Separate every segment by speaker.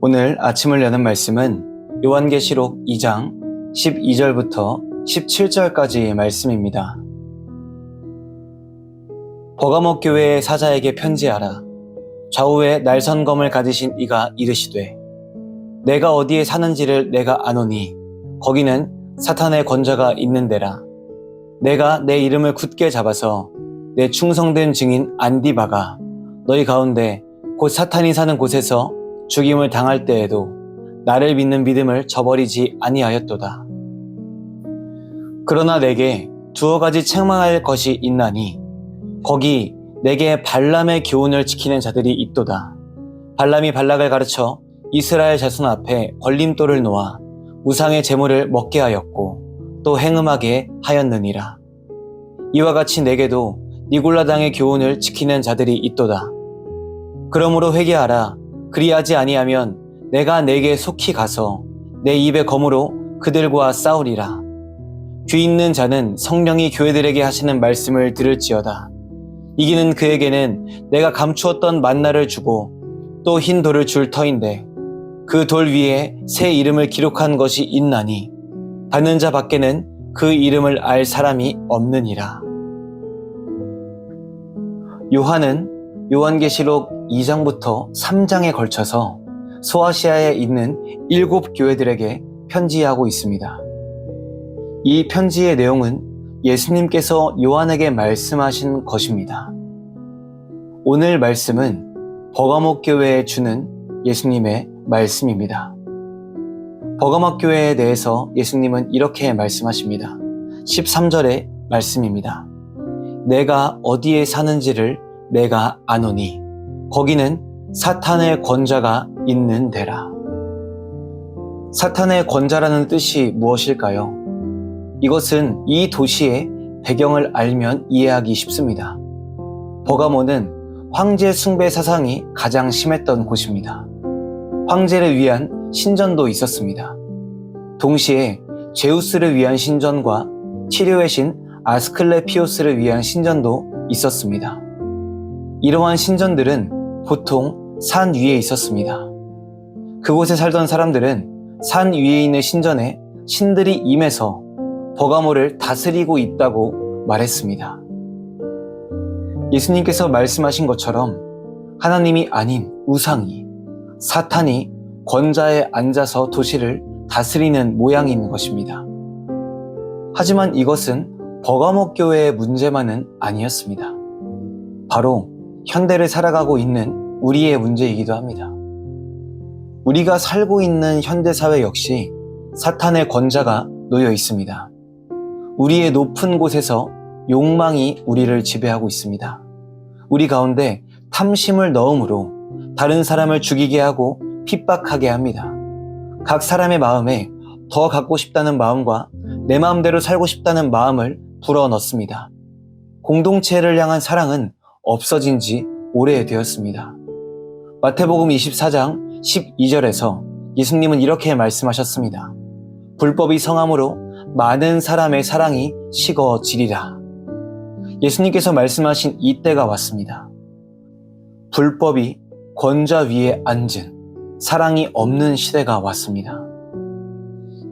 Speaker 1: 오늘 아침을 여는 말씀은 요한계시록 2장 12절부터 17절까지의 말씀입니다. 버가모 교회의 사자에게 편지하라. 좌우에 날선검을 가지신 이가 이르시되 내가 어디에 사는지를 내가 아노니 거기는 사탄의 권자가 있는 데라. 내가 내 이름을 굳게 잡아서 내 충성된 증인 안디바가 너희 가운데 곧 사탄이 사는 곳에서 죽임을 당할 때에도 나를 믿는 믿음을 저버리지 아니하였도다. 그러나 내게 두어 가지 책망할 것이 있나니 거기 내게 발람의 교훈을 지키는 자들이 있도다. 발람이 발락을 가르쳐 이스라엘 자손 앞에 걸림돌을 놓아 우상의 제물을 먹게 하였고 또 행음하게 하였느니라. 이와 같이 내게도 니골라당의 교훈을 지키는 자들이 있도다. 그러므로 회개하라. 그리하지 아니하면 내가 내게 속히 가서 내 입의 검으로 그들과 싸우리라. 귀 있는 자는 성령이 교회들에게 하시는 말씀을 들을지어다. 이기는 그에게는 내가 감추었던 만나를 주고 또 흰 돌을 줄 터인데 그 돌 위에 새 이름을 기록한 것이 있나니 받는 자 밖에는 그 이름을 알 사람이 없느니라. 요한은 요한계시록 2장부터 3장에 걸쳐서 소아시아에 있는 7 교회들에게 편지하고 있습니다. 이 편지의 내용은 예수님께서 요한에게 말씀하신 것입니다. 오늘 말씀은 버가모 교회에 주는 예수님의 말씀입니다. 버가모 교회에 대해서 예수님은 이렇게 말씀하십니다. 13절의 말씀입니다. 내가 어디에 사는지를 내가 아노니 거기는 사탄의 권자가 있는 데라. 사탄의 권자라는 뜻이 무엇일까요? 이것은 이 도시의 배경을 알면 이해하기 쉽습니다. 버가모는 황제 숭배 사상이 가장 심했던 곳입니다. 황제를 위한 신전도 있었습니다. 동시에 제우스를 위한 신전과 치료의 신 아스클레피오스를 위한 신전도 있었습니다. 이러한 신전들은 보통 산 위에 있었습니다. 그곳에 살던 사람들은 산 위에 있는 신전에 신들이 임해서 버가모를 다스리고 있다고 말했습니다. 예수님께서 말씀하신 것처럼 하나님이 아닌 우상이, 사탄이 권자에 앉아서 도시를 다스리는 모양인 것입니다. 하지만 이것은 버가모 교회의 문제만은 아니었습니다. 바로 현대를 살아가고 있는 우리의 문제이기도 합니다. 우리가 살고 있는 현대사회 역시 사탄의 권자가 놓여 있습니다. 우리의 높은 곳에서 욕망이 우리를 지배하고 있습니다. 우리 가운데 탐심을 넣음으로 다른 사람을 죽이게 하고 핍박하게 합니다. 각 사람의 마음에 더 갖고 싶다는 마음과 내 마음대로 살고 싶다는 마음을 불어넣습니다. 공동체를 향한 사랑은 없어진 지 오래되었습니다. 마태복음 24장 12절에서 예수님은 이렇게 말씀하셨습니다. 불법이 성함으로 많은 사람의 사랑이 식어지리라. 예수님께서 말씀하신 이 때가 왔습니다. 불법이 권자 위에 앉은 사랑이 없는 시대가 왔습니다.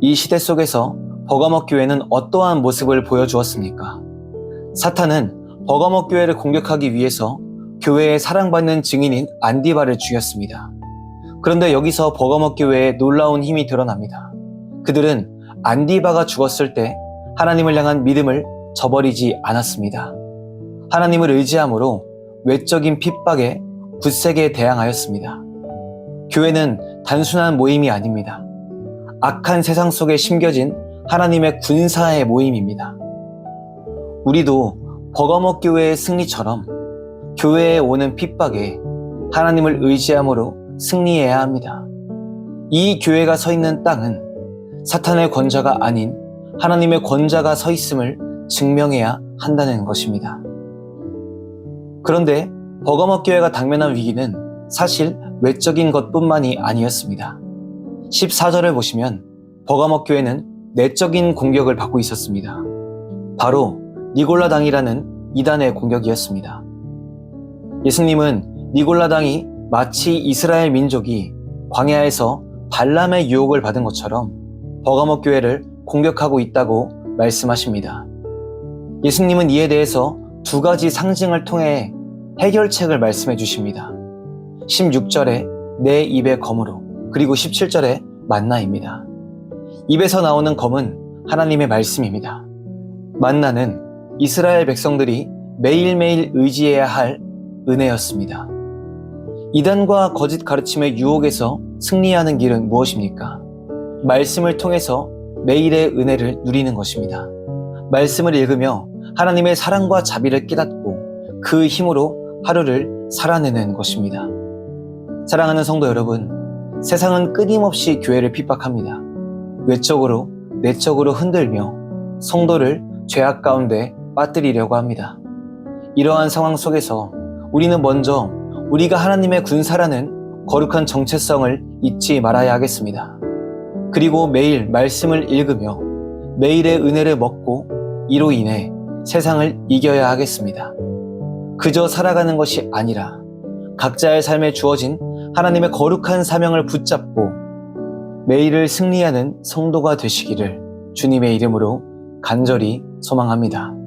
Speaker 1: 이 시대 속에서 버가모 교회는 어떠한 모습을 보여주었습니까? 사탄은 버가모 교회를 공격하기 위해서 교회에 사랑받는 증인인 안디바를 죽였습니다. 그런데 여기서 버가모 교회에 놀라운 힘이 드러납니다. 그들은 안디바가 죽었을 때 하나님을 향한 믿음을 저버리지 않았습니다. 하나님을 의지함으로 외적인 핍박에 굳세게 대항하였습니다. 교회는 단순한 모임이 아닙니다. 악한 세상 속에 심겨진 하나님의 군사의 모임입니다. 우리도 버가모 교회의 승리처럼 교회에 오는 핍박에 하나님을 의지함으로 승리해야 합니다. 이 교회가 서 있는 땅은 사탄의 권자가 아닌 하나님의 권자가 서 있음을 증명해야 한다는 것입니다. 그런데 버가모 교회가 당면한 위기는 사실 외적인 것뿐만이 아니었습니다. 14절을 보시면 버가모 교회는 내적인 공격을 받고 있었습니다. 바로 니골라당이라는 이단의 공격이었습니다. 예수님은 니골라당이 마치 이스라엘 민족이 광야에서 발람의 유혹을 받은 것처럼 버가모 교회를 공격하고 있다고 말씀하십니다. 예수님은 이에 대해서 두 가지 상징을 통해 해결책을 말씀해 주십니다. 16절에 내 입의 검으로, 그리고 17절에 만나입니다. 입에서 나오는 검은 하나님의 말씀입니다. 만나는 이스라엘 백성들이 매일매일 의지해야 할 은혜였습니다. 이단과 거짓 가르침의 유혹에서 승리하는 길은 무엇입니까? 말씀을 통해서 매일의 은혜를 누리는 것입니다. 말씀을 읽으며 하나님의 사랑과 자비를 깨닫고 그 힘으로 하루를 살아내는 것입니다. 사랑하는 성도 여러분, 세상은 끊임없이 교회를 핍박합니다. 외적으로, 내적으로 흔들며 성도를 죄악 가운데 빠뜨리려고 합니다. 이러한 상황 속에서 우리는 먼저 우리가 하나님의 군사라는 거룩한 정체성을 잊지 말아야 하겠습니다. 그리고 매일 말씀을 읽으며 매일의 은혜를 먹고 이로 인해 세상을 이겨야 하겠습니다. 그저 살아가는 것이 아니라 각자의 삶에 주어진 하나님의 거룩한 사명을 붙잡고 매일을 승리하는 성도가 되시기를 주님의 이름으로 간절히 소망합니다.